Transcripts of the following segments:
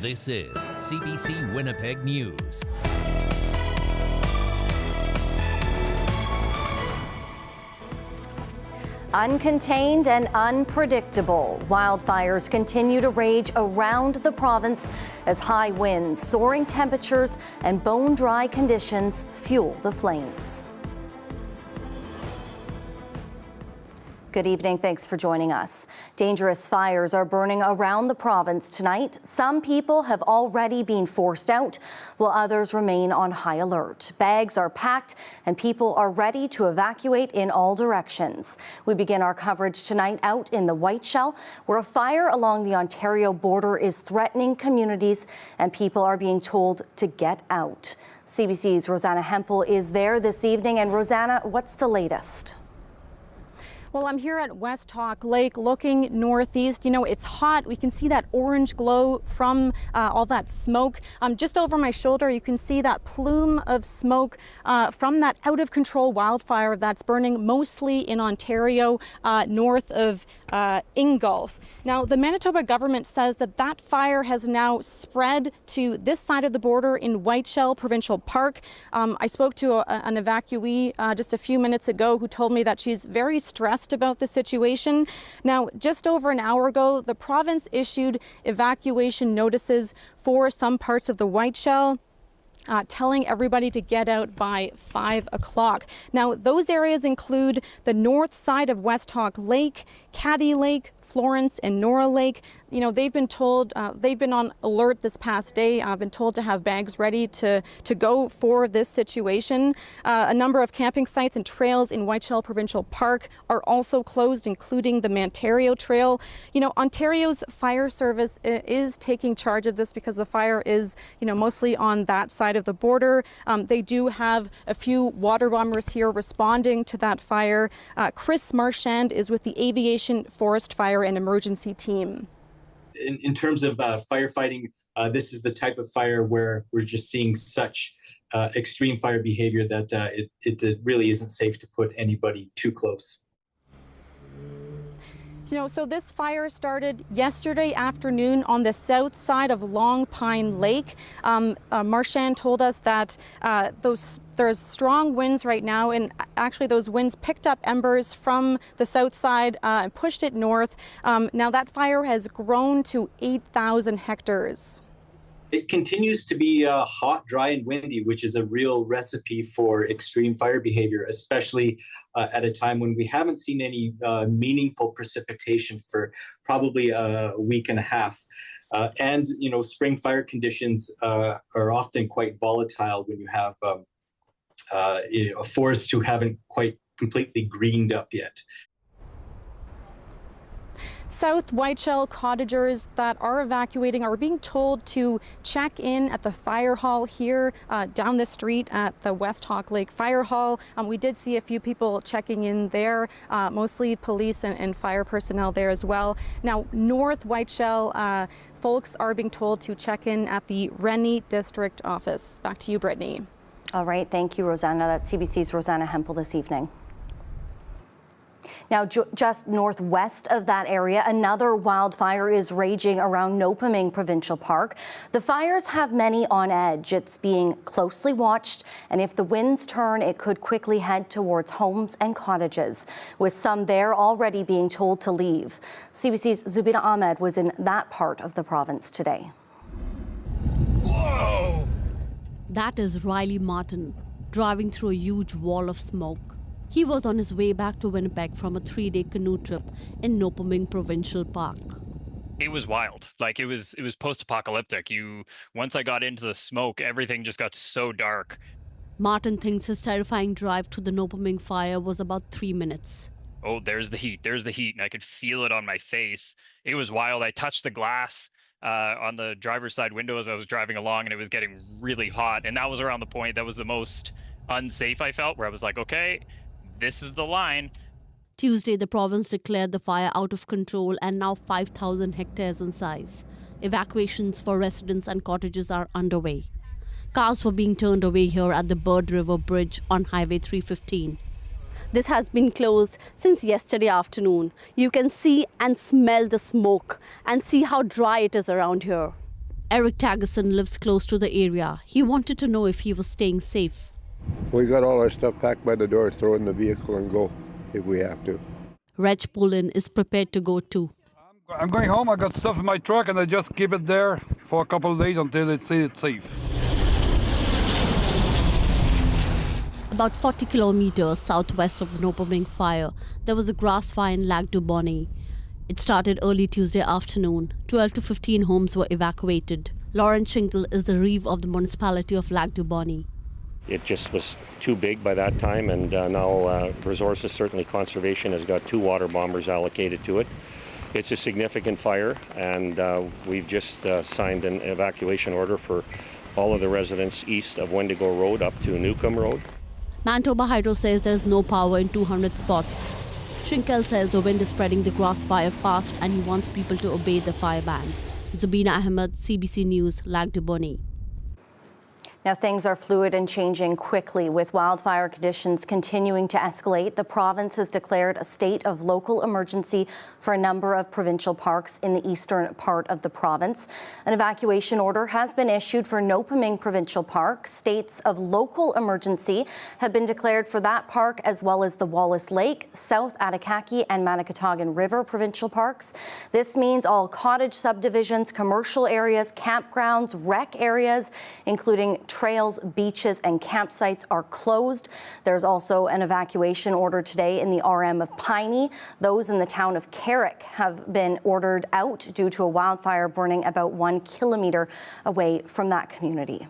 This is CBC Winnipeg News. Uncontained and unpredictable, wildfires continue to rage around the province as high winds, soaring temperatures, and bone-dry conditions fuel the flames. Good evening. Thanks for joining us. Dangerous fires are burning around the province tonight. Some people have already been forced out, while others remain on high alert. Bags are packed and people are ready to evacuate in all directions. We begin our coverage tonight out in the Whiteshell, where a fire along the Ontario border is threatening communities and people are being told to get out. CBC's Rosanna Hempel is there this evening. And Rosanna, what's the latest? Well, I'm here at West Hawk Lake looking northeast. You know, it's hot. We can see that orange glow from all that smoke. Just over my shoulder, you can see that plume of smoke from that out-of-control wildfire that's burning mostly in Ontario, north of Ingolf. Now, the Manitoba government says that that fire has now spread to this side of the border in Whiteshell Provincial Park. I spoke to an evacuee just a few minutes ago who told me that she's very stressed about the situation. Now, just over an hour ago, the province issued evacuation notices for some parts of the Whiteshell, telling everybody to get out by 5 o'clock. Now, those areas include the north side of West Hawk Lake, Caddy Lake, Florence and Nora Lake. You know, they've been told, they've been on alert this past day. I've been told to have bags ready to go for this situation. A number of camping sites and trails in Whiteshell Provincial Park are also closed, including the Ontario Trail. You know, Ontario's fire service is taking charge of this because the fire is, you know, mostly on that side of the border. They do have a few water bombers here responding to that fire. Chris Marchand is with the Aviation, Forest Fire and Emergency Team. In terms of firefighting, this is the type of fire where we're just seeing such extreme fire behavior that it really isn't safe to put anybody too close. You know, so this fire started yesterday afternoon on the south side of Long Pine Lake. Marchand told us that there's strong winds right now, and actually those winds picked up embers from the south side and pushed it north. Now that fire has grown to 8,000 hectares. It continues to be hot, dry, and windy, which is a real recipe for extreme fire behavior, especially at a time when we haven't seen any meaningful precipitation for probably a week and a half. And, you know, spring fire conditions are often quite volatile when you have forests who haven't quite completely greened up yet. South Whiteshell cottagers that are evacuating are being told to check in at the fire hall here down the street at the West Hawk Lake Fire Hall. We did see a few people checking in there, mostly police and fire personnel there as well. Now, North Whiteshell folks are being told to check in at the Rennie District Office. Back to you, Brittany. All right. Thank you, Rosanna. That's CBC's Rosanna Hempel this evening. Now, just northwest of that area, another wildfire is raging around Nopaming Provincial Park. The fires have many on edge. It's being closely watched, and if the winds turn, it could quickly head towards homes and cottages, with some there already being told to leave. CBC's Zubina Ahmed was in that part of the province today. Whoa! That is Riley Martin, driving through a huge wall of smoke. He was on his way back to Winnipeg from a 3-day canoe trip in Nopaming Provincial Park. It was wild. Like it was post-apocalyptic. Once I got into the smoke, everything just got so dark. Martin thinks his terrifying drive to the Nopaming fire was about 3 minutes. Oh, there's the heat, and I could feel it on my face. It was wild. I touched the glass on the driver's side window as I was driving along, and it was getting really hot. And that was around the point that was the most unsafe I felt, where I was like, okay, this is the line. Tuesday, the province declared the fire out of control and now 5,000 hectares in size. Evacuations for residents and cottages are underway. Cars were being turned away here at the Bird River Bridge on Highway 315. This has been closed since yesterday afternoon. You can see and smell the smoke and see how dry it is around here. Eric Tagerson lives close to the area. He wanted to know if he was staying safe. We got all our stuff packed by the door, throw in the vehicle and go if we have to. Reg Pullen is prepared to go too. I'm going home. I got stuff in my truck and I just keep it there for a couple of days until it's safe. About 40 kilometers southwest of the Nopaming fire, there was a grass fire in Lac du Bonnet. It started early Tuesday afternoon. 12 to 15 homes were evacuated. Lauren Schinkel is the reeve of the municipality of Lac du Bonnet. It just was too big by that time, and now Resources, certainly Conservation, has got 2 water bombers allocated to it. It's a significant fire, and we've just signed an evacuation order for all of the residents east of Wendigo Road up to Newcomb Road. Manitoba Hydro says there's no power in 200 spots. Schinkel says the wind is spreading the grass fire fast and he wants people to obey the fire ban. Zabina Ahmed, CBC News, Lac du Bonnet. Now, things are fluid and changing quickly. With wildfire conditions continuing to escalate, the province has declared a state of local emergency for a number of provincial parks in the eastern part of the province. An evacuation order has been issued for Nopaming Provincial Park. States of local emergency have been declared for that park, as well as the Wallace Lake, South Attakaki and Manicatogan River Provincial Parks. This means all cottage subdivisions, commercial areas, campgrounds, rec areas, including trails, beaches and campsites are closed. There's also an evacuation order today in the RM of Piney. Those in the town of Carrick have been ordered out due to a wildfire burning about 1 kilometre away from that community.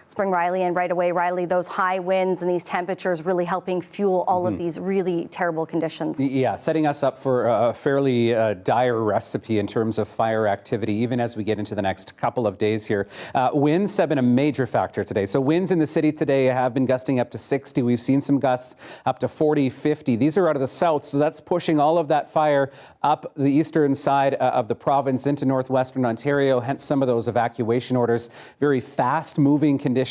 Let's bring Riley in right away. Riley, those high winds and these temperatures really helping fuel all of these really terrible conditions. Yeah, setting us up for a fairly dire recipe in terms of fire activity, even as we get into the next couple of days here. Winds have been a major factor today. So winds in the city today have been gusting up to 60. We've seen some gusts up to 40, 50. These are out of the south, so that's pushing all of that fire up the eastern side of the province into northwestern Ontario, hence some of those evacuation orders. Very fast-moving conditions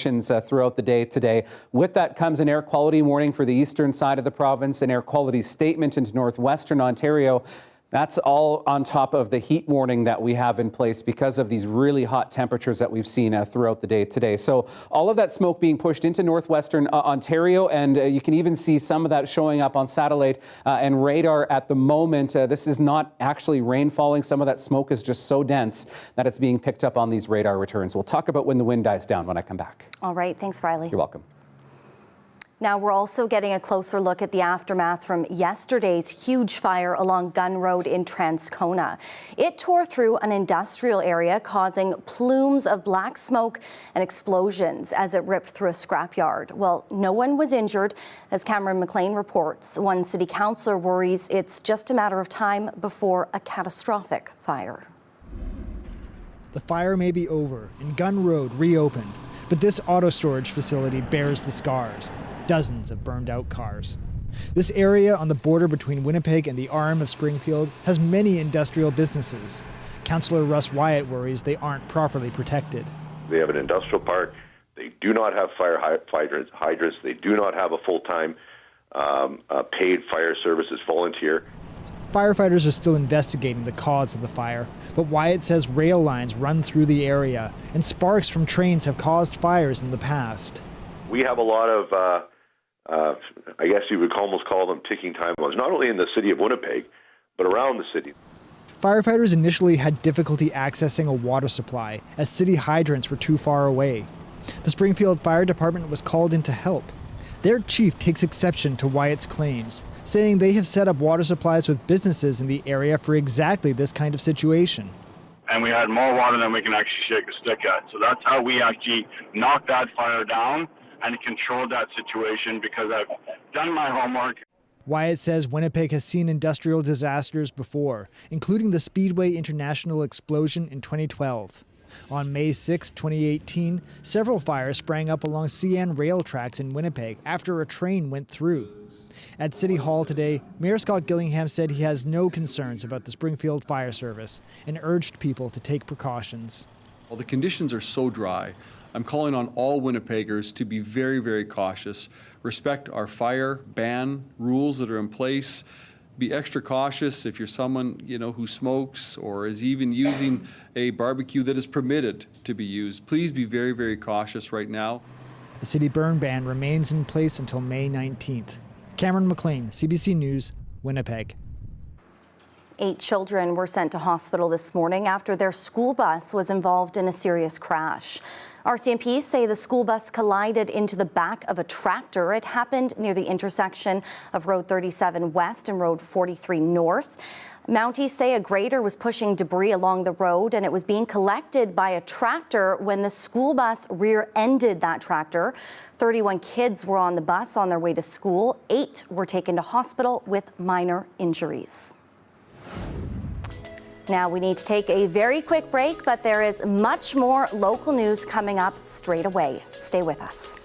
throughout the day today. With that comes an air quality warning for the eastern side of the province, an air quality statement into northwestern Ontario. That's all on top of the heat warning that we have in place because of these really hot temperatures that we've seen throughout the day today. So all of that smoke being pushed into northwestern Ontario, and you can even see some of that showing up on satellite and radar at the moment. This is not actually rain falling. Some of that smoke is just so dense that it's being picked up on these radar returns. We'll talk about when the wind dies down when I come back. All right. Thanks, Riley. You're welcome. Now, we're also getting a closer look at the aftermath from yesterday's huge fire along Gun Road in Transcona. It tore through an industrial area, causing plumes of black smoke and explosions as it ripped through a scrapyard. Well, no one was injured, as Cameron McLean reports. One city councillor worries it's just a matter of time before a catastrophic fire. The fire may be over and Gun Road reopened, but this auto storage facility bears the scars. Dozens of burned out cars. This area on the border between Winnipeg and the RM of Springfield has many industrial businesses. Councillor Russ Wyatt worries they aren't properly protected. They have an industrial park. They do not have fire hydrants. They do not have a full-time paid fire services volunteer. Firefighters are still investigating the cause of the fire, but Wyatt says rail lines run through the area and sparks from trains have caused fires in the past. We have a lot of, I guess you would almost call them ticking time bombs, not only in the city of Winnipeg, but around the city. Firefighters initially had difficulty accessing a water supply as city hydrants were too far away. The Springfield Fire Department was called in to help. Their chief takes exception to Wyatt's claims, saying they have set up water supplies with businesses in the area for exactly this kind of situation. And we had more water than we can actually shake a stick at. So that's how we actually knocked that fire down and controlled that situation, because I've done my homework. Wyatt says Winnipeg has seen industrial disasters before, including the Speedway International explosion in 2012. On May 6, 2018, several fires sprang up along CN rail tracks in Winnipeg after a train went through. At City Hall today, Mayor Scott Gillingham said he has no concerns about the Springfield Fire Service and urged people to take precautions. Well, the conditions are so dry. I'm calling on all Winnipeggers to be very, very cautious, respect our fire ban rules that are in place, Be extra cautious if you're someone, who smokes or is even using a barbecue that is permitted to be used. Please be very, very cautious right now. The city burn ban remains in place until May 19th. Cameron McLean, CBC News, Winnipeg. 8 children were sent to hospital this morning after their school bus was involved in a serious crash. RCMP say the school bus collided into the back of a tractor. It happened near the intersection of Road 37 West and Road 43 North. Mounties say a grader was pushing debris along the road and it was being collected by a tractor when the school bus rear-ended that tractor. 31 kids were on the bus on their way to school. 8 were taken to hospital with minor injuries. Now we need to take a very quick break, but there is much more local news coming up straight away. Stay with us.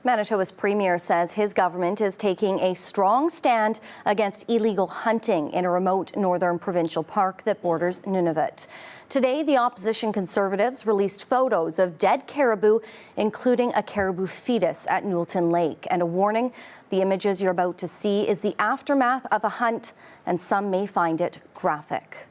Manitoba's premier says his government is taking a strong stand against illegal hunting in a remote northern provincial park that borders Nunavut. Today, the opposition Conservatives released photos of dead caribou, including a caribou fetus at Newelton Lake, and a warning: the images you're about to see is the aftermath of a hunt, and some may find it graphic.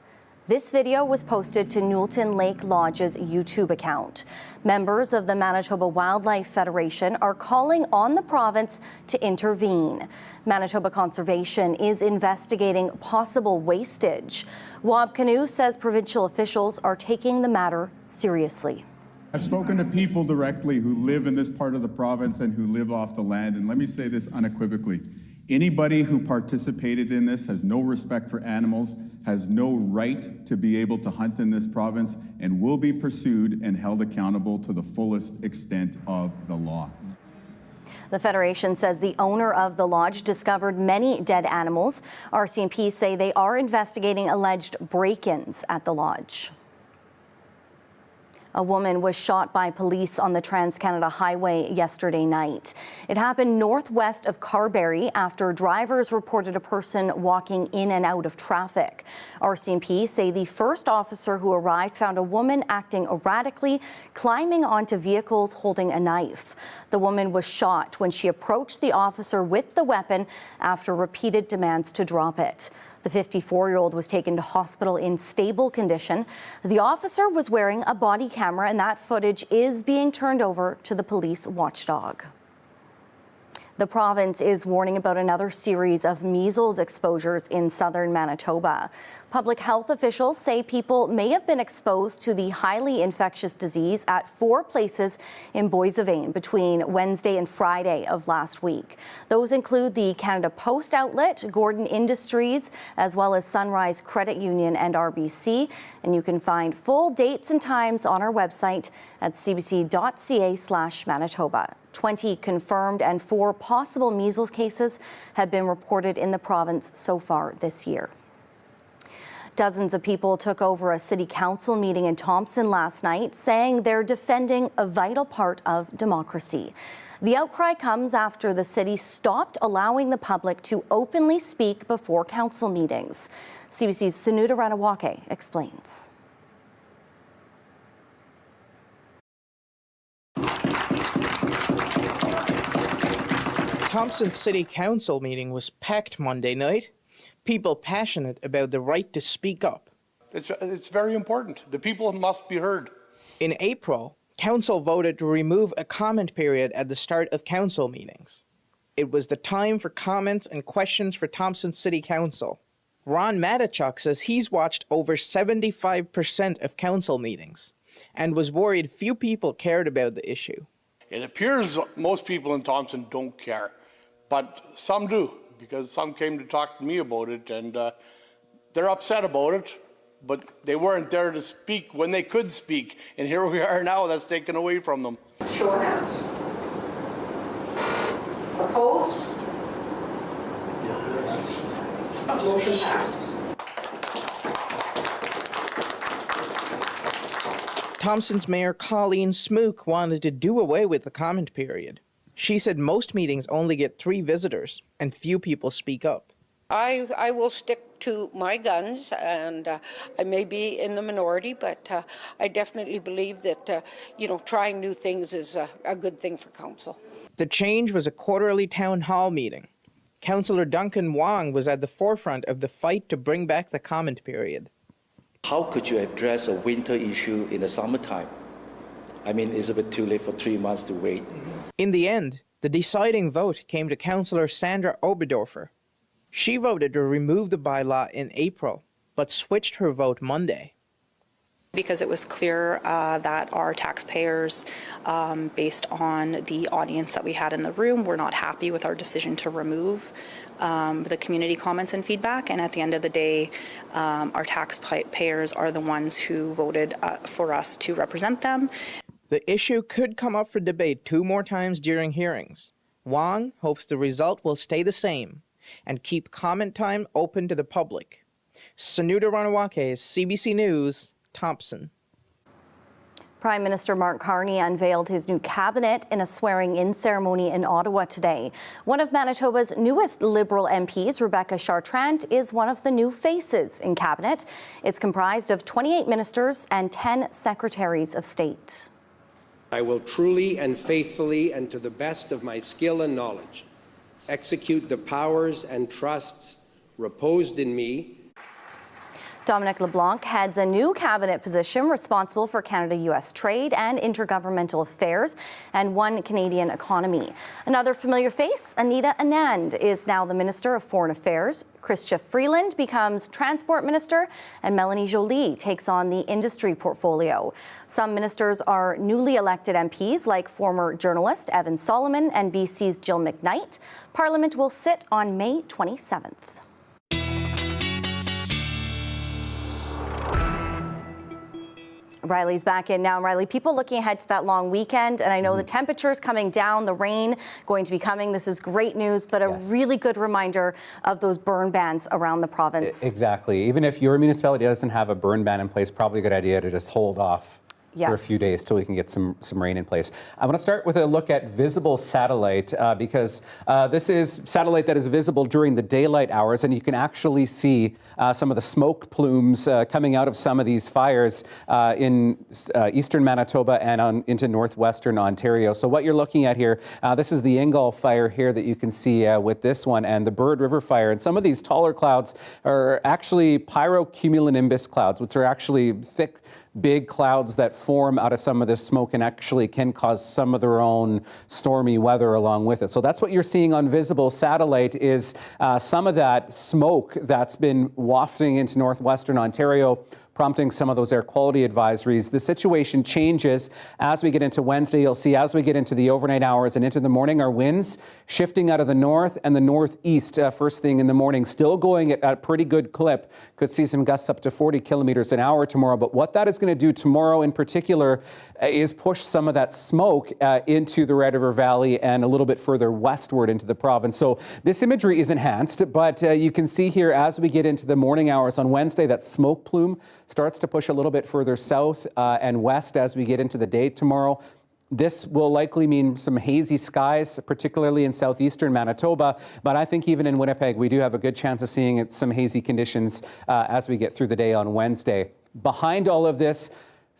This video was posted to Newton Lake Lodge's YouTube account. Members of the Manitoba Wildlife Federation are calling on the province to intervene. Manitoba Conservation is investigating possible wastage. Wab Canoe says provincial officials are taking the matter seriously. I've spoken to people directly who live in this part of the province and who live off the land, and let me say this unequivocally. Anybody who participated in this has no respect for animals, has no right to be able to hunt in this province, and will be pursued and held accountable to the fullest extent of the law. The Federation says the owner of the lodge discovered many dead animals. RCMP say they are investigating alleged break-ins at the lodge. A woman was shot by police on the Trans-Canada Highway yesterday night. It happened northwest of Carberry after drivers reported a person walking in and out of traffic. RCMP say the first officer who arrived found a woman acting erratically, climbing onto vehicles holding a knife. The woman was shot when she approached the officer with the weapon after repeated demands to drop it. The 54-year-old was taken to hospital in stable condition. The officer was wearing a body camera, and that footage is being turned over to the police watchdog. The province is warning about another series of measles exposures in southern Manitoba. Public health officials say people may have been exposed to the highly infectious disease at 4 places in Boissevain between Wednesday and Friday of last week. Those include the Canada Post outlet, Gordon Industries, as well as Sunrise Credit Union and RBC. And you can find full dates and times on our website at cbc.ca/Manitoba. 20 confirmed and 4 possible measles cases have been reported in the province so far this year. Dozens of people took over a city council meeting in Thompson last night, saying they're defending a vital part of democracy. The outcry comes after the city stopped allowing the public to openly speak before council meetings. CBC's Sunuta Ranawake explains. Thompson City Council meeting was packed Monday night. People passionate about the right to speak up. It's very important. The people must be heard. In April, Council voted to remove a comment period at the start of council meetings. It was the time for comments and questions for Thompson City Council. Ron Matichuk says he's watched over 75% of council meetings and was worried few people cared about the issue. It appears most people in Thompson don't care, but some do, because some came to talk to me about it, and they're upset about it, but they weren't there to speak when they could speak, and here we are now, that's taken away from them. Show of hands. Opposed? Motion passes. Thompson's Mayor Colleen Smook wanted to do away with the comment period. She said most meetings only get 3 visitors and few people speak up. I will stick to my guns, and I may be in the minority, but I definitely believe that, trying new things is a good thing for council. The change was a quarterly town hall meeting. Councillor Duncan Wong was at the forefront of the fight to bring back the comment period. How could you address a winter issue in the summertime? I mean, it's a bit too late for 3 months to wait. In the end, the deciding vote came to Councillor Sandra Oberdorfer. She voted to remove the bylaw in April, but switched her vote Monday. Because it was clear that our taxpayers, based on the audience that we had in the room, were not happy with our decision to remove the community comments and feedback. And at the end of the day, our taxpayers are the ones who voted for us to represent them. The issue could come up for debate 2 more times during hearings. Wong hopes the result will stay the same and keep comment time open to the public. Sunuta Ranawake, CBC News, Thompson. Prime Minister Mark Carney unveiled his new cabinet in a swearing-in ceremony in Ottawa today. One of Manitoba's newest Liberal MPs, Rebecca Chartrand, is one of the new faces in cabinet. It's comprised of 28 ministers and 10 secretaries of state. I will truly and faithfully and to the best of my skill and knowledge execute the powers and trusts reposed in me. Dominic LeBlanc heads a new cabinet position responsible for Canada-U.S. trade and intergovernmental affairs and One Canadian economy. Another familiar face, Anita Anand, is now the Minister of Foreign Affairs. Chrystia Freeland becomes Transport Minister, and Melanie Joly takes on the industry portfolio. Some ministers are newly elected MPs, like former journalist Evan Solomon and BC's Jill McKnight. Parliament will sit on May 27th. Riley's back in now. Riley, people looking ahead to that long weekend, and I know the temperature's coming down, the rain going to be coming. This is great news, but a really good reminder of those burn bans around the province. Exactly. Even if your municipality doesn't have a burn ban in place, probably a good idea to just hold off for a few days till we can get some rain in place. I want to start with a look at visible satellite because this is satellite that is visible during the daylight hours, and you can actually see some of the smoke plumes coming out of some of these fires in eastern Manitoba and into northwestern Ontario. So what you're looking at here, this is the Ingall fire here that you can see with this one, and the Bird River fire. And some of these taller clouds are actually pyrocumulonimbus clouds, which are actually thick, big clouds that form out of some of this smoke and actually can cause some of their own stormy weather along with it. So that's what you're seeing on visible satellite is some of that smoke that's been wafting into northwestern Ontario, prompting some of those air quality advisories. The situation changes as we get into Wednesday. You'll see as we get into the overnight hours and into the morning, our winds shifting out of the north and the northeast first thing in the morning, still going at a pretty good clip. Could see some gusts up to 40 kilometers an hour tomorrow. But what that is going to do tomorrow in particular is push some of that smoke into the Red River Valley and a little bit further westward into the province. So this imagery is enhanced, but you can see here as we get into the morning hours on Wednesday, that smoke plume starts to push a little bit further south and west as we get into the day tomorrow. This will likely mean some hazy skies, particularly in southeastern Manitoba, but I think even in Winnipeg, we do have a good chance of seeing some hazy conditions as we get through the day on Wednesday. Behind all of this,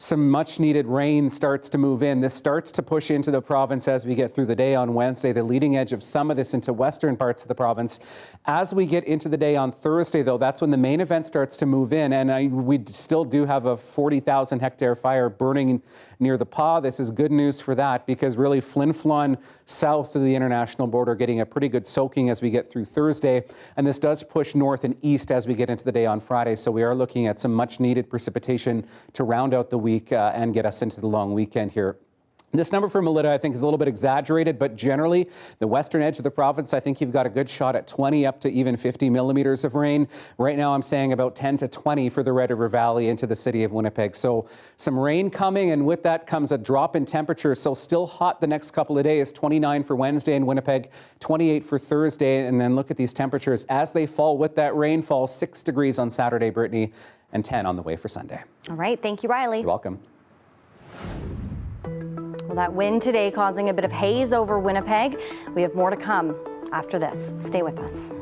some much needed rain starts to move in. This starts to push into the province as we get through the day on Wednesday, the leading edge of some of this into western parts of the province. As we get into the day on Thursday, though, that's when the main event starts to move in. And we still do have a 40,000 hectare fire burning near the Pas. This is good news for that because really Flin Flon south of the international border getting a pretty good soaking as we get through Thursday. And this does push north and east as we get into the day on Friday. So we are looking at some much needed precipitation to round out the week and get us into the long weekend here. This number for Melita, I think, is a little bit exaggerated, but generally, the western edge of the province, I think you've got a good shot at 20 up to even 50 millimeters of rain. Right now, I'm saying about 10 to 20 for the Red River Valley into the city of Winnipeg. So some rain coming, and with that comes a drop in temperature. So still hot the next couple of days, 29 for Wednesday in Winnipeg, 28 for Thursday. And then look at these temperatures as they fall with that rainfall, 6 degrees on Saturday, Brittany, and 10 on the way for Sunday. All right. Thank you, Riley. You're welcome. Well, that wind today causing a bit of haze over Winnipeg. We have more to come after this. Stay with us.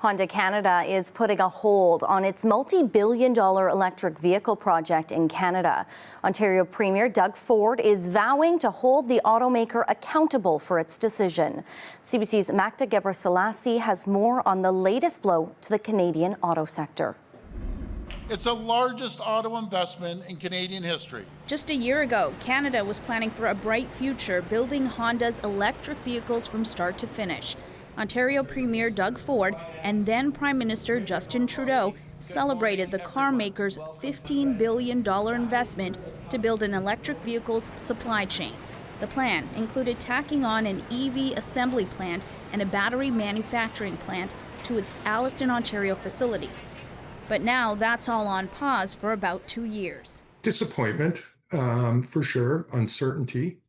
Honda Canada is putting a hold on its multi-billion-dollar electric vehicle project in Canada. Ontario Premier Doug Ford is vowing to hold the automaker accountable for its decision. CBC's Magda Gebrselassie has more on the latest blow to the Canadian auto sector. It's the largest auto investment in Canadian history. Just a year ago, Canada was planning for a bright future, building Honda's electric vehicles from start to finish. Ontario Premier Doug Ford and then Prime Minister Justin Trudeau celebrated the car maker's $15 billion investment to build an electric vehicles supply chain. The plan included tacking on an EV assembly plant and a battery manufacturing plant to its Alliston, Ontario facilities. But now that's all on pause for about 2 years. Disappointment, for sure, uncertainty,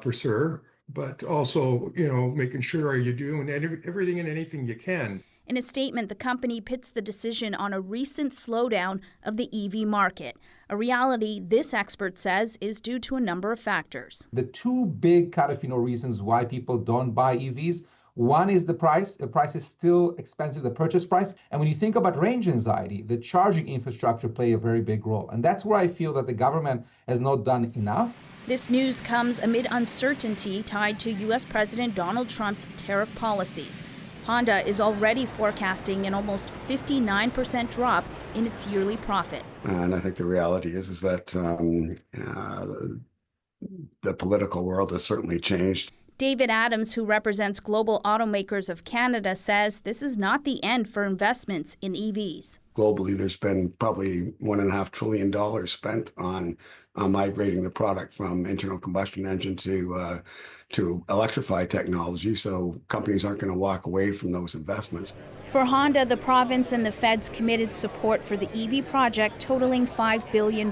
for sure. But also, making sure are you doing everything and anything you can. In a statement, the company pits the decision on a recent slowdown of the EV market, a reality this expert says is due to a number of factors. The two big reasons why people don't buy EVs. One is the price. The price is still expensive, the purchase price. And when you think about range anxiety, the charging infrastructure play a very big role. And that's where I feel that the government has not done enough. This news comes amid uncertainty tied to U.S. President Donald Trump's tariff policies. Honda is already forecasting an almost 59% drop in its yearly profit. And I think the reality is that the political world has certainly changed. David Adams, who represents Global Automakers of Canada, says this is not the end for investments in EVs. Globally, there's been probably $1.5 trillion spent on migrating the product from internal combustion engine to electrified technology. So companies aren't going to walk away from those investments. For Honda, the province and the feds committed support for the EV project totaling $5 billion.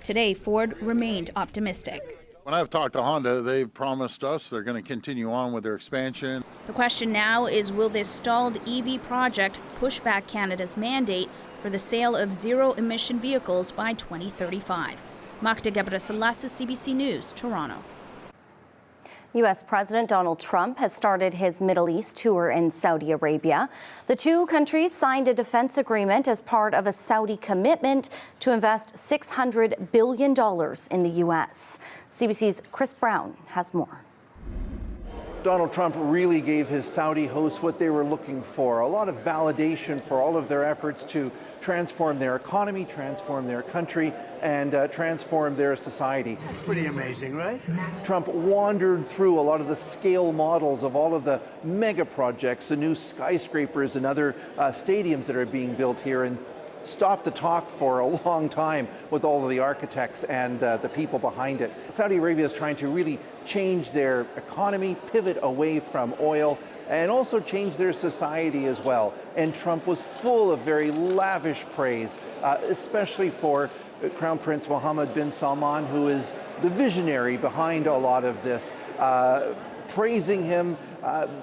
Today, Ford remained optimistic. When I've talked to Honda, they've promised us they're going to continue on with their expansion. The question now is, will this stalled EV project push back Canada's mandate for the sale of zero-emission vehicles by 2035? Magda Gebrselassie, CBC News, Toronto. U.S. President Donald Trump has started his Middle East tour in Saudi Arabia. The two countries signed a defense agreement as part of a Saudi commitment to invest $600 billion in the U.S. CBC's Chris Brown has more. Donald Trump really gave his Saudi hosts what they were looking for, a lot of validation for all of their efforts to transform their economy, transform their country, and transform their society. That's pretty amazing, right? Trump wandered through a lot of the scale models of all of the mega projects, the new skyscrapers and other stadiums that are being built here, and stopped to talk for a long time with all of the architects and the people behind it. Saudi Arabia is trying to really change their economy, pivot away from oil, and also change their society as well. And Trump was full of very lavish praise, especially for Crown Prince Mohammed bin Salman, who is the visionary behind a lot of this, praising him,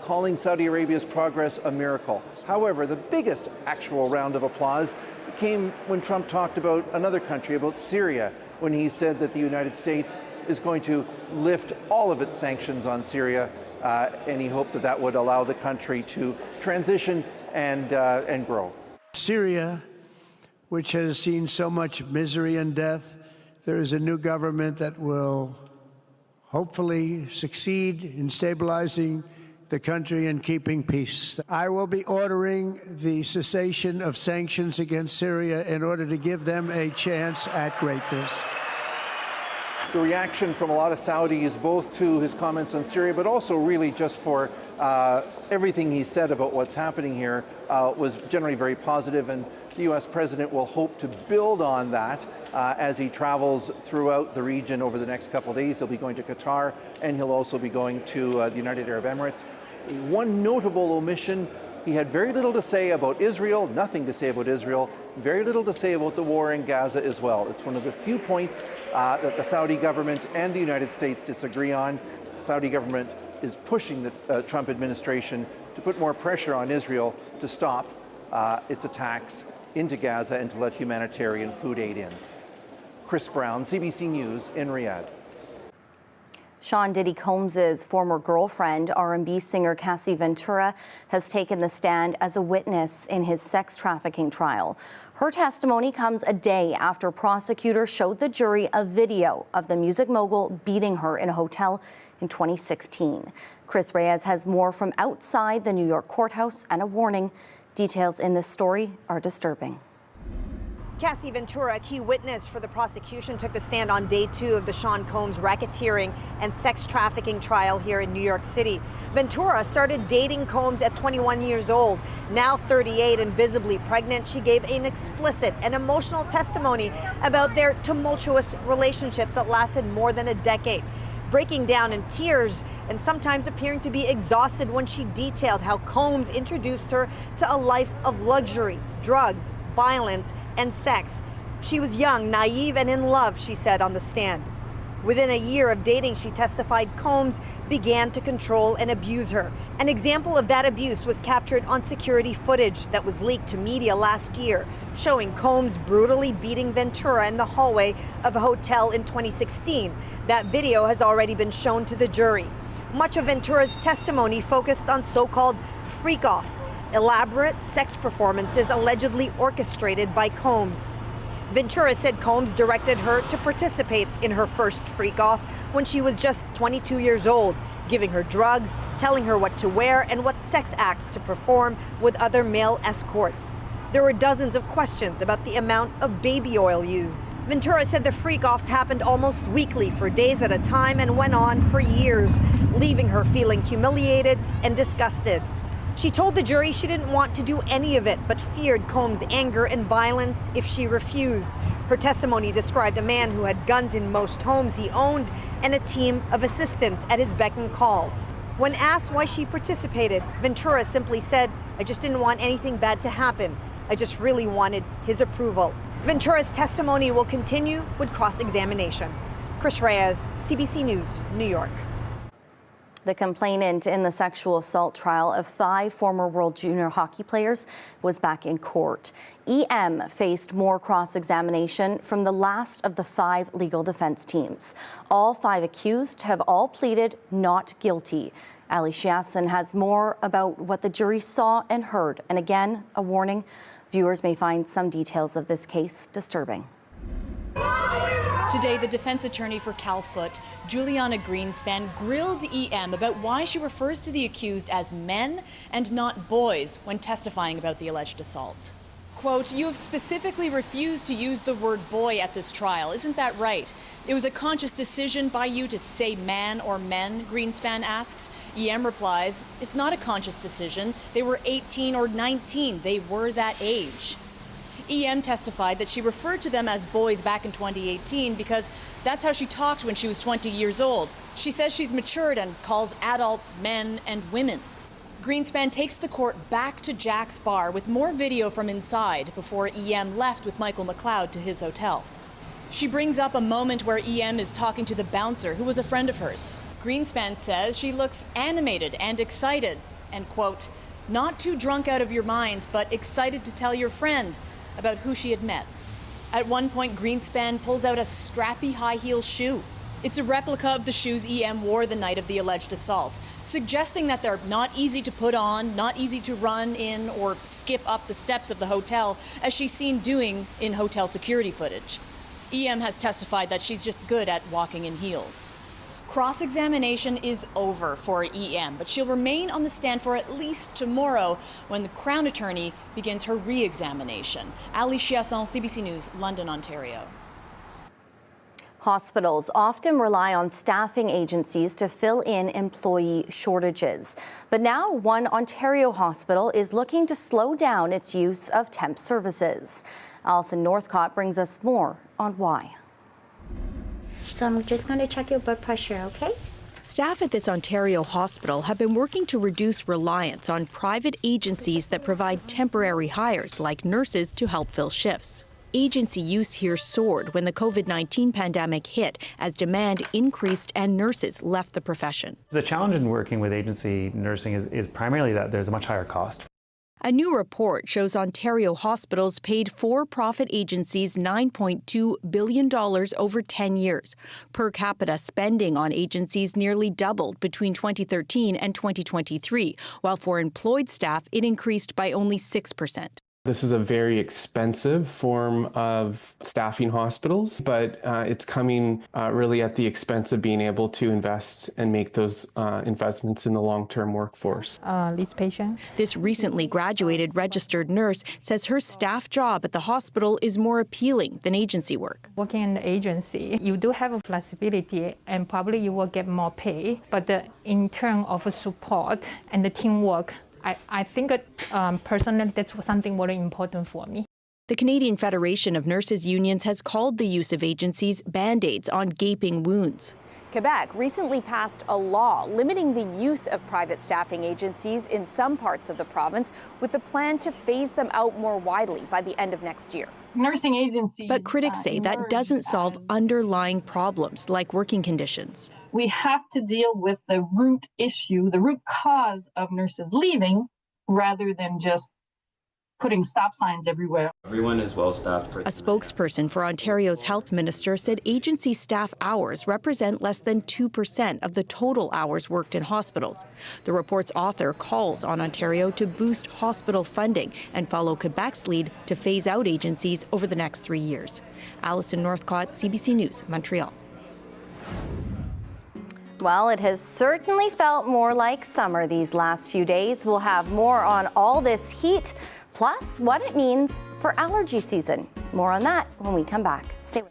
calling Saudi Arabia's progress a miracle. However, the biggest actual round of applause came when Trump talked about another country, about Syria, when he said that the United States is going to lift all of its sanctions on Syria, and he hoped that that would allow the country to transition and grow. Syria, which has seen so much misery and death, there is a new government that will hopefully succeed in stabilizing the country and keeping peace. I will be ordering the cessation of sanctions against Syria in order to give them a chance at greatness. The reaction from a lot of Saudis, both to his comments on Syria, but also really just for everything he said about what's happening here, was generally very positive, and the U.S. president will hope to build on that as he travels throughout the region over the next couple of days. He'll be going to Qatar, and he'll also be going to the United Arab Emirates. One notable omission, he had very little to say about Israel, nothing to say about Israel, very little to say about the war in Gaza as well. It's one of the few points that the Saudi government and the United States disagree on. The Saudi government is pushing the Trump administration to put more pressure on Israel to stop its attacks into Gaza and to let humanitarian food aid in. Chris Brown, CBC News in Riyadh. Sean Diddy Combs' former girlfriend, R&B singer Cassie Ventura, has taken the stand as a witness in his sex trafficking trial. Her testimony comes a day after prosecutors showed the jury a video of the music mogul beating her in a hotel in 2016. Chris Reyes has more from outside the New York courthouse and a warning. Details in this story are disturbing. Cassie Ventura, a key witness for the prosecution, took the stand on day 2 of the Sean Combs racketeering and sex trafficking trial here in New York City. Ventura started dating Combs at 21 years old. Now 38 and visibly pregnant, she gave an explicit and emotional testimony about their tumultuous relationship that lasted more than a decade. Breaking down in tears and sometimes appearing to be exhausted when she detailed how Combs introduced her to a life of luxury, drugs, violence, and sex. She was young, naive, and in love, she said on the stand. Within a year of dating, she testified Combs began to control and abuse her. An example of that abuse was captured on security footage that was leaked to media last year, showing Combs brutally beating Ventura in the hallway of a hotel in 2016. That video has already been shown to the jury. Much of Ventura's testimony focused on so-called freak-offs, elaborate sex performances allegedly orchestrated by Combs. Ventura said Combs directed her to participate in her first freak-off when she was just 22 years old, giving her drugs, telling her what to wear and what sex acts to perform with other male escorts. There were dozens of questions about the amount of baby oil used. Ventura said the freak-offs happened almost weekly for days at a time and went on for years, leaving her feeling humiliated and disgusted. She told the jury she didn't want to do any of it, but feared Combs' anger and violence if she refused. Her testimony described a man who had guns in most homes he owned and a team of assistants at his beck and call. When asked why she participated, Ventura simply said, "I just didn't want anything bad to happen. I just really wanted his approval." Ventura's testimony will continue with cross-examination. Chris Reyes, CBC News, New York. The complainant in the sexual assault trial of 5 former World Junior hockey players was back in court. EM faced more cross-examination from the last of the 5 legal defense teams. All 5 accused have all pleaded not guilty. Ali Shiasen has more about what the jury saw and heard. And again, a warning, viewers may find some details of this case disturbing. Today, the defense attorney for Cal Foot, Juliana Greenspan, grilled EM about why she refers to the accused as men and not boys when testifying about the alleged assault. Quote, "You have specifically refused to use the word boy at this trial. Isn't that right? It was a conscious decision by you to say man or men," Greenspan asks. EM replies, "It's not a conscious decision. They were 18 or 19. They were that age." EM testified that she referred to them as boys back in 2018 because that's how she talked when she was 20 years old. She says she's matured and calls adults men and women. Greenspan takes the court back to Jack's bar with more video from inside before EM left with Michael McLeod to his hotel. She brings up a moment where EM is talking to the bouncer who was a friend of hers. Greenspan says she looks animated and excited and, quote, "Not too drunk out of your mind, but excited to tell your friend about who she had met." At one point, Greenspan pulls out a strappy high-heel shoe. It's a replica of the shoes EM wore the night of the alleged assault, suggesting that they're not easy to put on, not easy to run in or skip up the steps of the hotel, as she's seen doing in hotel security footage. EM has testified that she's just good at walking in heels. Cross-examination is over for EM, but she'll remain on the stand for at least tomorrow when the Crown Attorney begins her re-examination. Ali Chiasson, CBC News, London, Ontario. Hospitals often rely on staffing agencies to fill in employee shortages. But now one Ontario hospital is looking to slow down its use of temp services. Alison Northcott brings us more on why. So I'm just going to check your blood pressure, okay? Staff at this Ontario hospital have been working to reduce reliance on private agencies that provide temporary hires like nurses to help fill shifts. Agency use here soared when the COVID-19 pandemic hit as demand increased and nurses left the profession. The challenge in working with agency nursing is primarily that there's a much higher cost. A new report shows Ontario hospitals paid for-profit agencies $9.2 billion over 10 years. Per capita spending on agencies nearly doubled between 2013 and 2023, while for employed staff it increased by only 6%. This is a very expensive form of staffing hospitals, but it's coming really at the expense of being able to invest and make those investments in the long-term workforce. This recently graduated registered nurse says her staff job at the hospital is more appealing than agency work. Working in the agency, you do have a flexibility and probably you will get more pay, but in terms of support and the teamwork, I think personally that's something very important for me. The Canadian Federation of Nurses Unions has called the use of agencies band-aids on gaping wounds. Quebec recently passed a law limiting the use of private staffing agencies in some parts of the province, with a plan to phase them out more widely by the end of next year. Nursing agencies. But critics say that doesn't solve underlying problems like working conditions. We have to deal with the root issue, the root cause of nurses leaving, rather than just putting stop signs everywhere. Everyone is well staffed for. A spokesperson for Ontario's health minister said agency staff hours represent less than 2% of the total hours worked in hospitals. The report's author calls on Ontario to boost hospital funding and follow Quebec's lead to phase out agencies over the next 3 years. Alison Northcott, CBC News, Montreal. Well, it has certainly felt more like summer these last few days. We'll have more on all this heat, plus what it means for allergy season. More on that when we come back. Stay with us.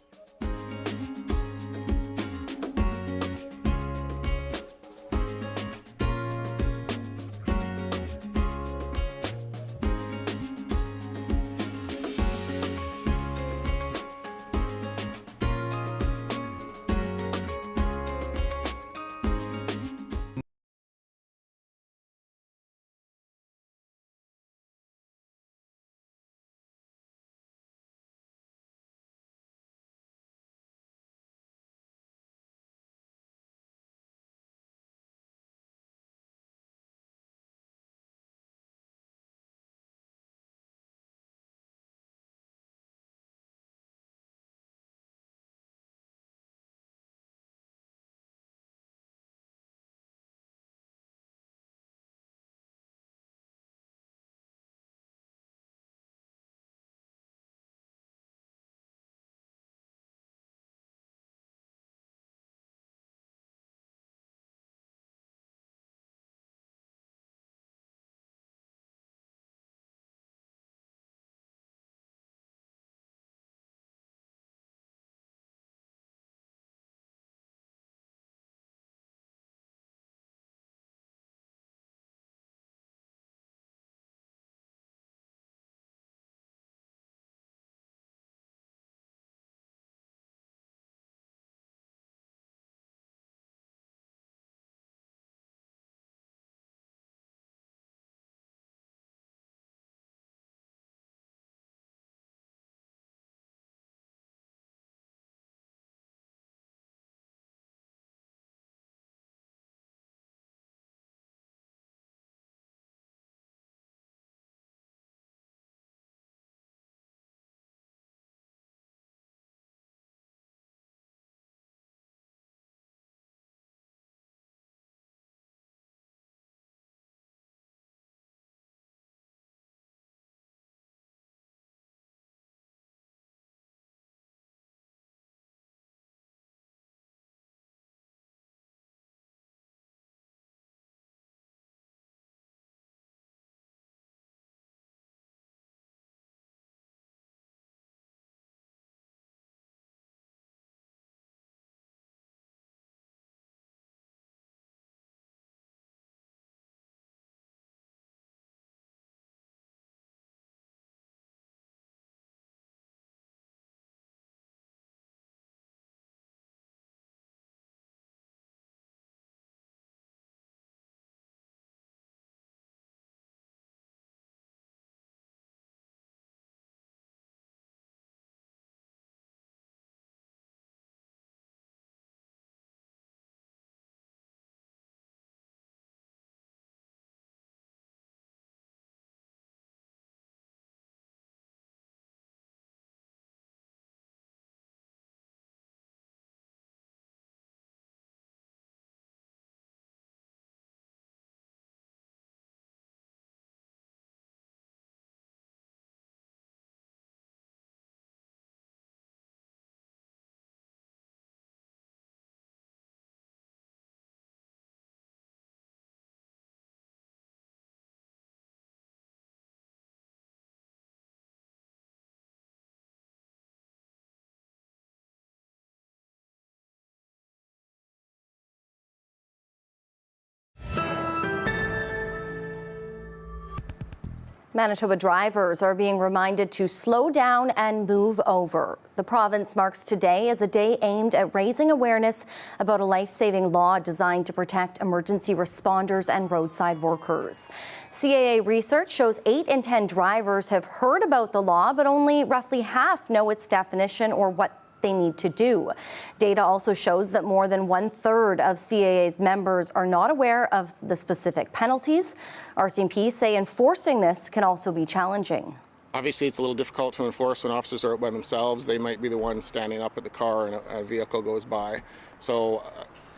Manitoba drivers are being reminded to slow down and move over. The province marks today as a day aimed at raising awareness about a life-saving law designed to protect emergency responders and roadside workers. CAA research shows 8 in 10 drivers have heard about the law, but only roughly half know its definition or what they need to do. Data also shows that more than 1/3 of CAA's members are not aware of the specific penalties. RCMP say enforcing this can also be challenging. Obviously, it's a little difficult to enforce when officers are out by themselves. They might be the ones standing up at the car and a vehicle goes by. So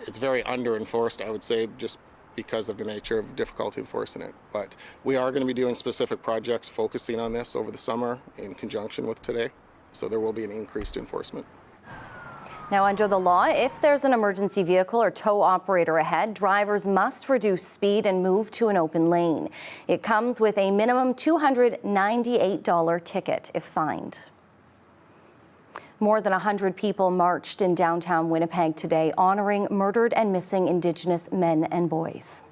it's very under-enforced, I would say, just because of the nature of difficulty enforcing it. But we are going to be doing specific projects focusing on this over the summer in conjunction with today. So there will be an increased enforcement. Now, under the law, if there's an emergency vehicle or tow operator ahead, drivers must reduce speed and move to an open lane. It comes with a minimum $298 ticket if fined. More than 100 people marched in downtown Winnipeg today, honoring murdered and missing Indigenous men and boys.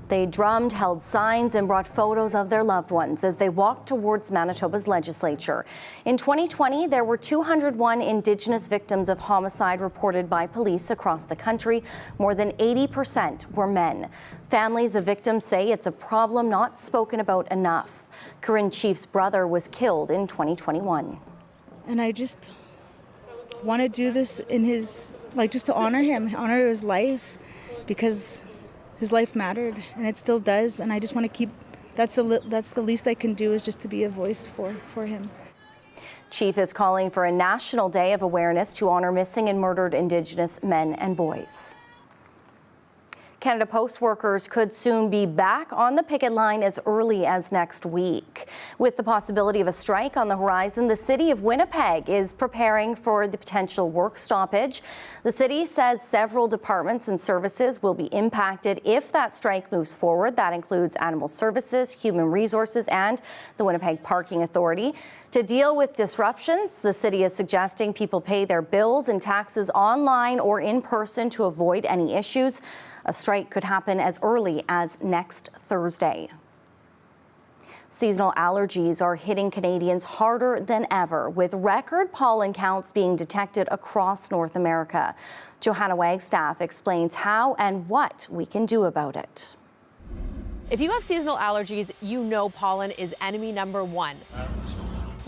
They drummed, held signs, and brought photos of their loved ones as they walked towards Manitoba's legislature. In 2020, there were 201 Indigenous victims of homicide reported by police across the country. More than 80% were men. Families of victims say it's a problem not spoken about enough. Corinne Chief's brother was killed in 2021. And I just want to do this in his, just to honor him, honor his life, because his life mattered, and it still does, and I just want to keep, that's the least I can do, is just to be a voice for him. Chief is calling for a national day of awareness to honor missing and murdered Indigenous men and boys. Canada Post workers could soon be back on the picket line as early as next week. With the possibility of a strike on the horizon, the city of Winnipeg is preparing for the potential work stoppage. The city says several departments and services will be impacted if that strike moves forward. That includes Animal Services, Human Resources, and the Winnipeg Parking Authority. To deal with disruptions, the city is suggesting people pay their bills and taxes online or in person to avoid any issues. A strike could happen as early as next Thursday. Seasonal allergies are hitting Canadians harder than ever, with record pollen counts being detected across North America. Johanna Wagstaff explains how and what we can do about it. If you have seasonal allergies, you know pollen is enemy number one.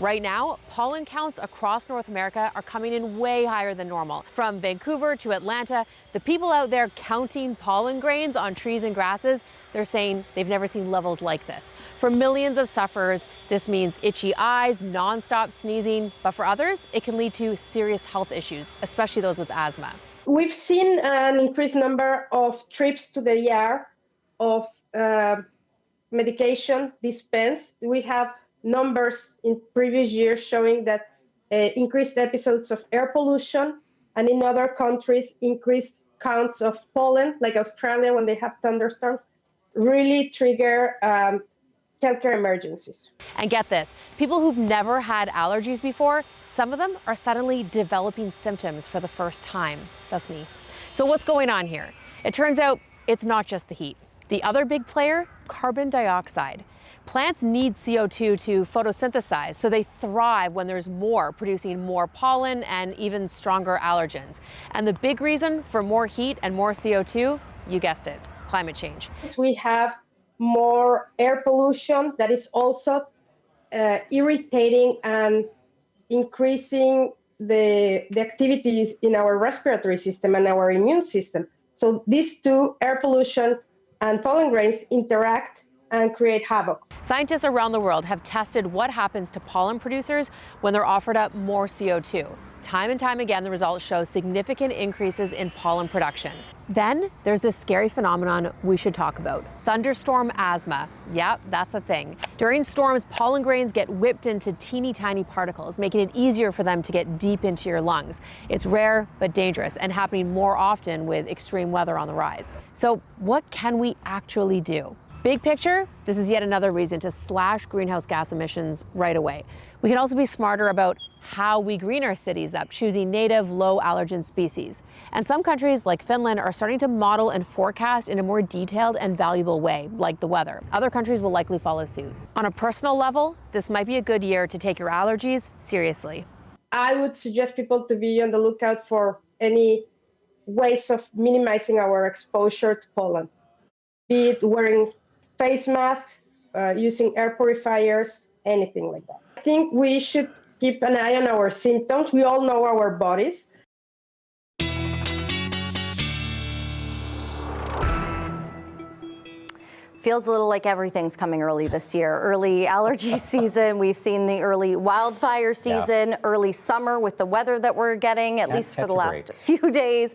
Right now, pollen counts across North America are coming in way higher than normal. From Vancouver to Atlanta, the people out there counting pollen grains on trees and grasses, they're saying they've never seen levels like this. For millions of sufferers, this means itchy eyes, nonstop sneezing, but for others, it can lead to serious health issues, especially those with asthma. We've seen an increased number of trips to the ER of medication dispensed. We have numbers in previous years showing that increased episodes of air pollution, and in other countries, increased counts of pollen, like Australia when they have thunderstorms, really trigger healthcare emergencies. And get this, people who've never had allergies before, some of them are suddenly developing symptoms for the first time. That's me. So what's going on here? It turns out it's not just the heat. The other big player, carbon dioxide. Plants need CO2 to photosynthesize, so they thrive when there's more, producing more pollen and even stronger allergens. And the big reason for more heat and more CO2, you guessed it, climate change. We have more air pollution that is also irritating and increasing the activities in our respiratory system and our immune system. So these two, air pollution and pollen grains, interact and create havoc. Scientists around the world have tested what happens to pollen producers when they're offered up more CO2. Time and time again, the results show significant increases in pollen production. Then there's this scary phenomenon we should talk about. Thunderstorm asthma. Yep, that's a thing. During storms, pollen grains get whipped into teeny tiny particles, making it easier for them to get deep into your lungs. It's rare but dangerous and happening more often with extreme weather on the rise. So what can we actually do? Big picture, this is yet another reason to slash greenhouse gas emissions right away. We can also be smarter about how we green our cities up, choosing native, low allergen species. And some countries like Finland are starting to model and forecast in a more detailed and valuable way, like the weather. Other countries will likely follow suit. On a personal level, this might be a good year to take your allergies seriously. I would suggest people to be on the lookout for any ways of minimizing our exposure to pollen, be it wearing face masks, using air purifiers, anything like that. I think we should keep an eye on our symptoms. We all know our bodies. Feels a little like everything's coming early this year. Early allergy season. We've seen the early wildfire season, early summer with the weather that we're getting, at least for the last few days.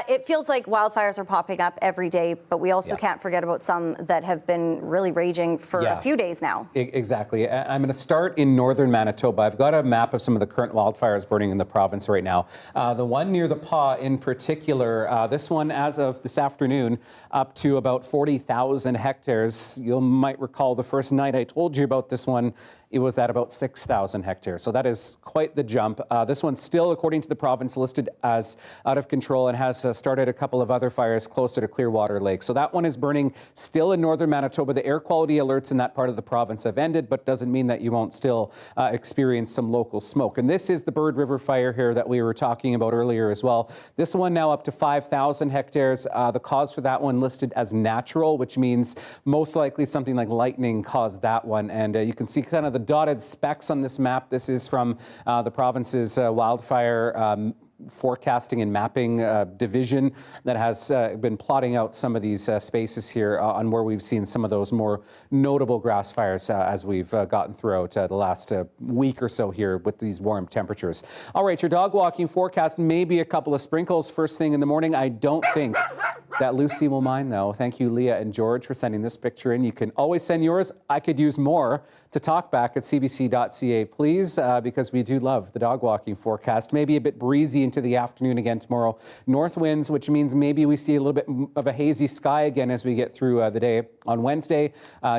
It feels like wildfires are popping up every day, but we also can't forget about some that have been really raging for a few days now. Exactly. I'm going to start in northern Manitoba. I've got a map of some of the current wildfires burning in the province right now. The one near the Paw in particular, this one as of this afternoon, up to about 40,000 hectares. You might recall the first night I told you about this one, it was at about 6,000 hectares. So that is quite the jump. This one's still, according to the province, listed as out of control and has started a couple of other fires closer to Clearwater Lake. So that one is burning still in northern Manitoba. The air quality alerts in that part of the province have ended, but doesn't mean that you won't still experience some local smoke. And this is the Bird River fire here that we were talking about earlier as well. This one now up to 5,000 hectares. The cause for that one listed as natural, which means most likely something like lightning caused that one. And you can see kind of the dotted specks on this map. This is from the province's wildfire forecasting and mapping division that has been plotting out some of these spaces here on where we've seen some of those more notable grass fires as we've gotten throughout the last week or so here with these warm temperatures. All right, your dog walking forecast, maybe a couple of sprinkles first thing in the morning. I don't think that Lucy will mind, though. Thank you, Leah and George, for sending this picture in. You can always send yours. I could use more to talk back at cbc.ca, please, because we do love the dog walking forecast. Maybe a bit breezy into the afternoon again tomorrow. North winds, which means maybe we see a little bit of a hazy sky again as we get through the day. On Wednesday,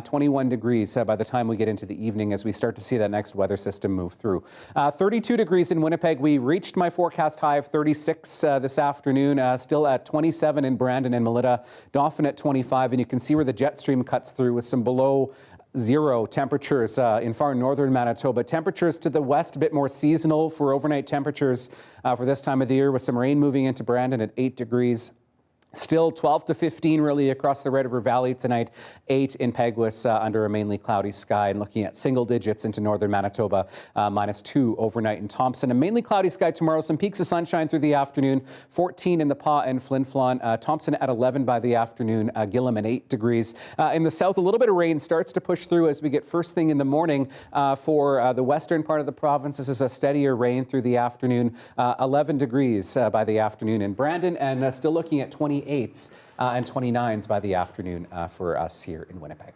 21 degrees by the time we get into the evening as we start to see that next weather system move through. 32 degrees in Winnipeg. We reached my forecast high of 36 this afternoon, still at 27 in Brandon and Melita, Dauphin at 25, and you can see where the jet stream cuts through with some below zero temperatures in far northern Manitoba. Temperatures to the west a bit more seasonal for overnight temperatures for this time of the year, with some rain moving into Brandon at 8 degrees. Still 12 to 15 really across the Red River Valley tonight, 8 in Peguis under a mainly cloudy sky, and looking at single digits into northern Manitoba, -2 overnight in Thompson. A mainly cloudy sky tomorrow, some peaks of sunshine through the afternoon, 14 in the Paw and Flin Flon, Thompson at 11 by the afternoon, Gillam at 8 degrees. In the south, a little bit of rain starts to push through as we get first thing in the morning for the western part of the province. This is a steadier rain through the afternoon, 11 degrees by the afternoon in Brandon, and still looking at 28s and 29s by the afternoon for us here in Winnipeg.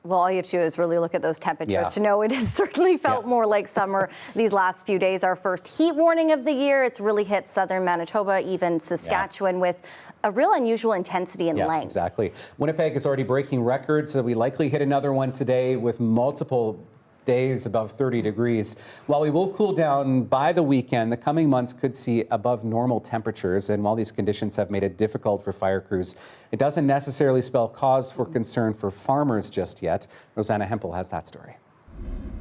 Well, all you have to do is really look at those temperatures to know it has certainly felt more like summer these last few days. Our first heat warning of the year. It's really hit southern Manitoba, even Saskatchewan, with a real unusual intensity and length. Exactly. Winnipeg is already breaking records. So we likely hit another one today with multiple days above 30 degrees. While we will cool down by the weekend, the coming months could see above normal temperatures. And while these conditions have made it difficult for fire crews, it doesn't necessarily spell cause for concern for farmers just yet. Rosanna Hempel has that story.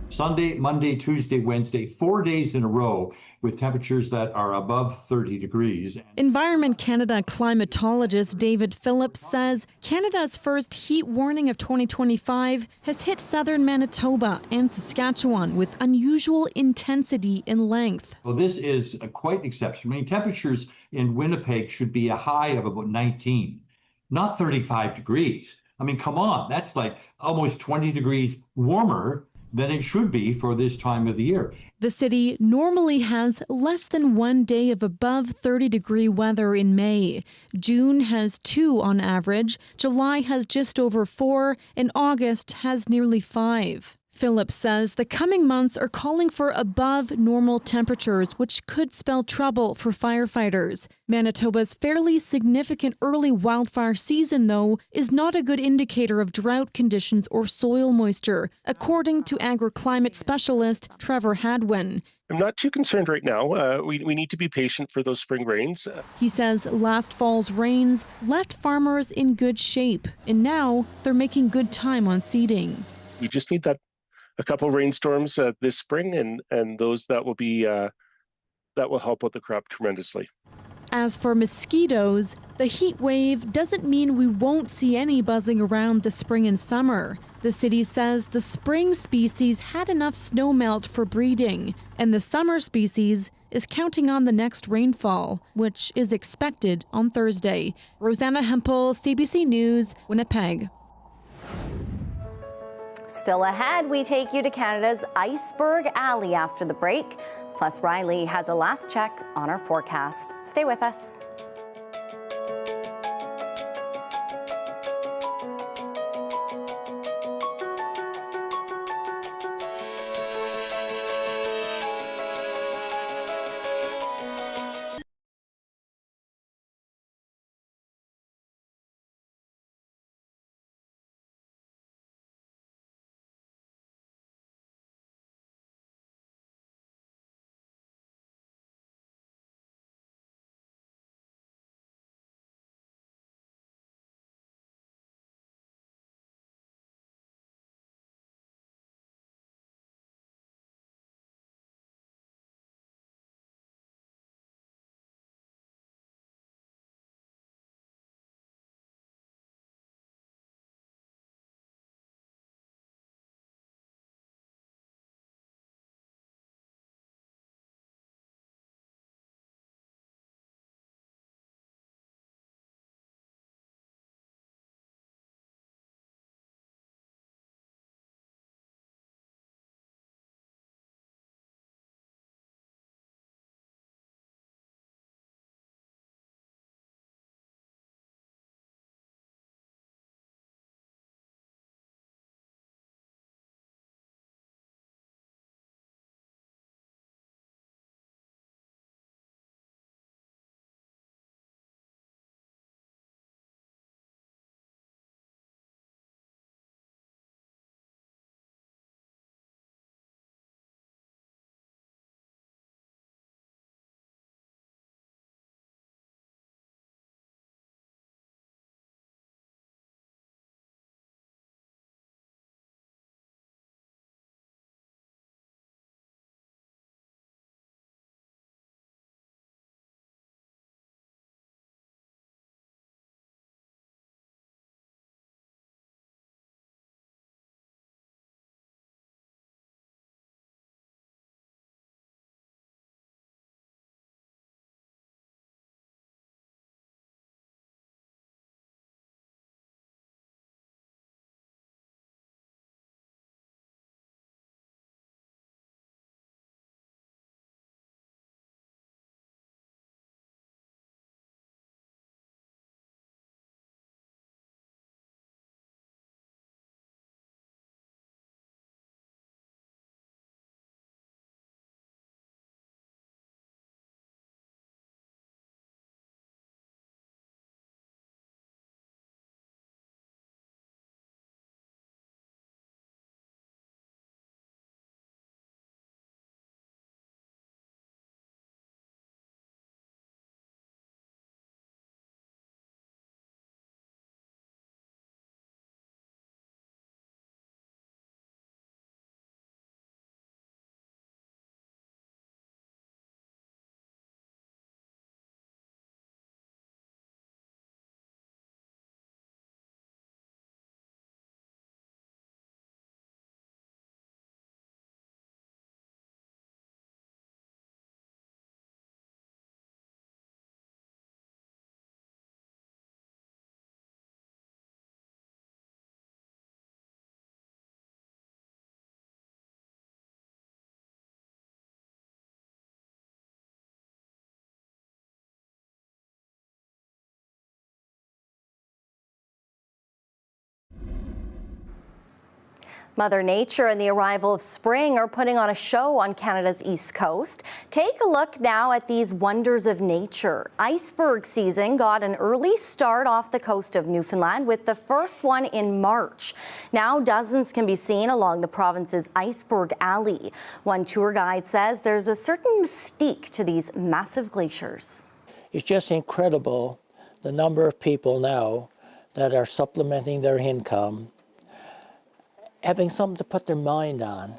Sunday, Monday, Tuesday, Wednesday, 4 days in a row with temperatures that are above 30 degrees. Environment Canada climatologist David Phillips says Canada's first heat warning of 2025 has hit southern Manitoba and Saskatchewan with unusual intensity and length. Well, this is quite exceptional. I mean, temperatures in Winnipeg should be a high of about 19, not 35 degrees. I mean, come on, that's like almost 20 degrees warmer than it should be for this time of the year. The city normally has less than 1 day of above 30-degree weather in May. June has 2 on average, July has just over 4, and August has nearly 5. Phillips says the coming months are calling for above normal temperatures, which could spell trouble for firefighters. Manitoba's fairly significant early wildfire season, though, is not a good indicator of drought conditions or soil moisture, according to agroclimate specialist Trevor Hadwin. I'm not too concerned right now. We need to be patient for those spring rains. He says last fall's rains left farmers in good shape, and now they're making good time on seeding. We just need a couple rainstorms this spring, and those that will help out the crop tremendously. As for mosquitoes, the heat wave doesn't mean we won't see any buzzing around the spring and summer. The city says the spring species had enough snowmelt for breeding, and the summer species is counting on the next rainfall, which is expected on Thursday. Rosanna Hempel, CBC News, Winnipeg. Still ahead, we take you to Canada's Iceberg Alley after the break. Plus, Riley has a last check on our forecast. Stay with us. Mother Nature and the arrival of spring are putting on a show on Canada's east coast. Take a look now at these wonders of nature. Iceberg season got an early start off the coast of Newfoundland with the first one in March. Now dozens can be seen along the province's Iceberg Alley. One tour guide says there's a certain mystique to these massive glaciers. It's just incredible the number of people now that are supplementing their income, having something to put their mind on,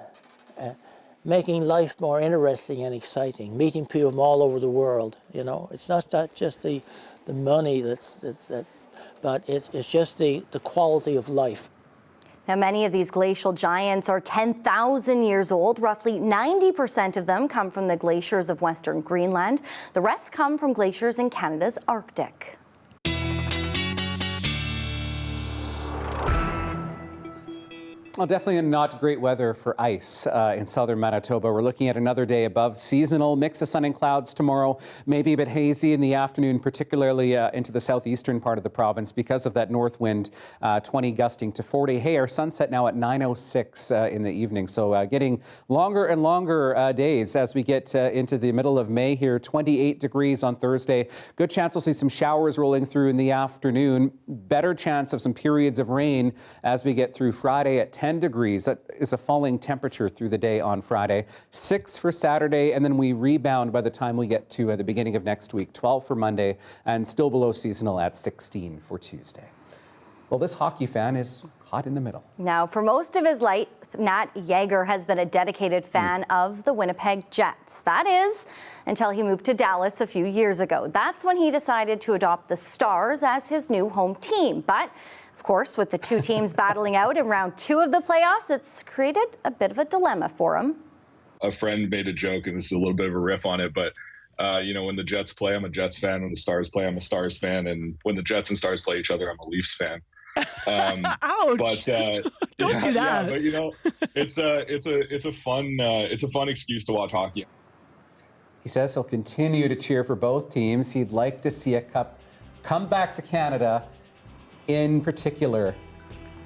making life more interesting and exciting, meeting people from all over the world. You know, it's not just the money but it's just the quality of life. Now, many of these glacial giants are 10,000 years old. Roughly 90% of them come from the glaciers of Western Greenland. The rest come from glaciers in Canada's Arctic. Well, definitely not great weather for ice in southern Manitoba. We're looking at another day above seasonal. Mix of sun and clouds tomorrow. Maybe a bit hazy in the afternoon, particularly into the southeastern part of the province because of that north wind, 20 gusting to 40. Hey, our sunset now at 9:06 in the evening. So getting longer and longer days as we get into the middle of May here. 28 degrees on Thursday. Good chance we'll see some showers rolling through in the afternoon. Better chance of some periods of rain as we get through Friday at 10 degrees. That is a falling temperature through the day on Friday. 6 for Saturday, and then we rebound by the time we get to the beginning of next week. 12 for Monday, and still below seasonal at 16 for Tuesday. Well, this hockey fan is hot in the middle. Now, for most of his life, Nat Yeager has been a dedicated fan of the Winnipeg Jets. That is, until he moved to Dallas a few years ago. That's when he decided to adopt the Stars as his new home team. But of course, with the two teams battling out in round 2 of the playoffs, it's created a bit of a dilemma for him. A friend made a joke, and this is a little bit of a riff on it, but when the Jets play, I'm a Jets fan. When the Stars play, I'm a Stars fan. And when the Jets and Stars play each other, I'm a Leafs fan. Ouch! But don't do that. Yeah, but it's a fun excuse to watch hockey. He says he'll continue to cheer for both teams. He'd like to see a cup come back to Canada, in particular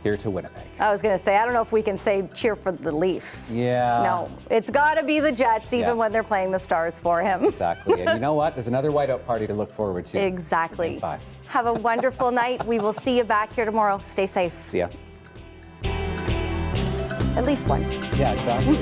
here to Winnipeg. I was going to say, I don't know if we can say cheer for the Leafs. Yeah. No, it's got to be the Jets, even when they're playing the Stars for him. Exactly. And you know what? There's another whiteout party to look forward to. Exactly. 5. Have a wonderful night. We will see you back here tomorrow. Stay safe. See ya. At least one. Yeah, exactly.